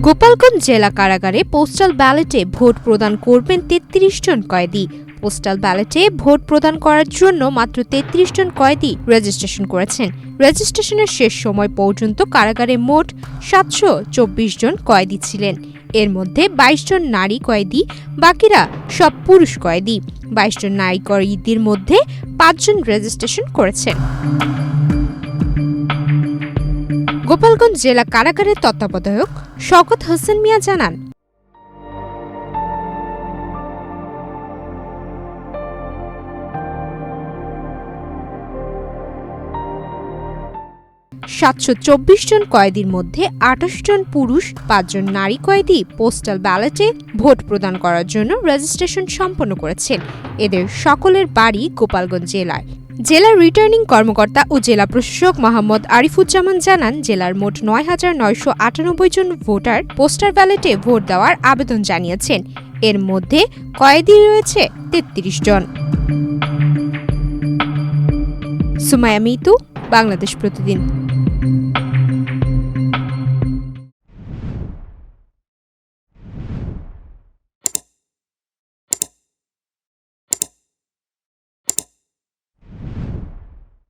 গোপালগঞ্জ জেলা কারাগারে postal ব্যালটে vote প্রদান করবেন ৩৩ জন কয়েদি। পোস্টাল ব্যালটে ভোট প্রদান করার জন্য মাত্র ৩৩ জন কয়েদি রেজিস্ট্রেশন করেছেন। রেজিস্ট্রেশনের শেষ সময় পর্যন্ত কারাগারে মোট ৭২৪ জন কয়েদি ছিলেন। এর মধ্যে ২২ জন নারী কয়েদি, বাকিরা সব পুরুষ কয়েদি। ২২ জন নারী কয়েদির মধ্যে ৫ জন রেজিস্ট্রেশন করেছেন। গোপালগঞ্জ জেলা কারাগারের তত্ত্বাবধায়ক শওকত হোসেন মিয়া জানান, ৭২৪ জন কয়েদির মধ্যে ২৮ জন পুরুষ, ৫ জন নারী কয়েদি পোস্টাল ব্যালটে ভোট প্রদান করার জন্য রেজিস্ট্রেশন সম্পন্ন করেছেন। এদের সকলের বাড়ি গোপালগঞ্জ জেলায়। জেলার রিটার্নিং কর্মকর্তা ও জেলা প্রশাসক মোহাম্মদ আরিফুজ্জামান জানান, জেলার মোট ৯,৯৯৮ জন ভোটার পোস্টাল ব্যালটে ভোট দেওয়ার আবেদন জানিয়েছেন। এর মধ্যে কয়েদি রয়েছে ৩৩ জন। সুমাইয়া মিতু, বাংলাদেশ প্রতিদিন।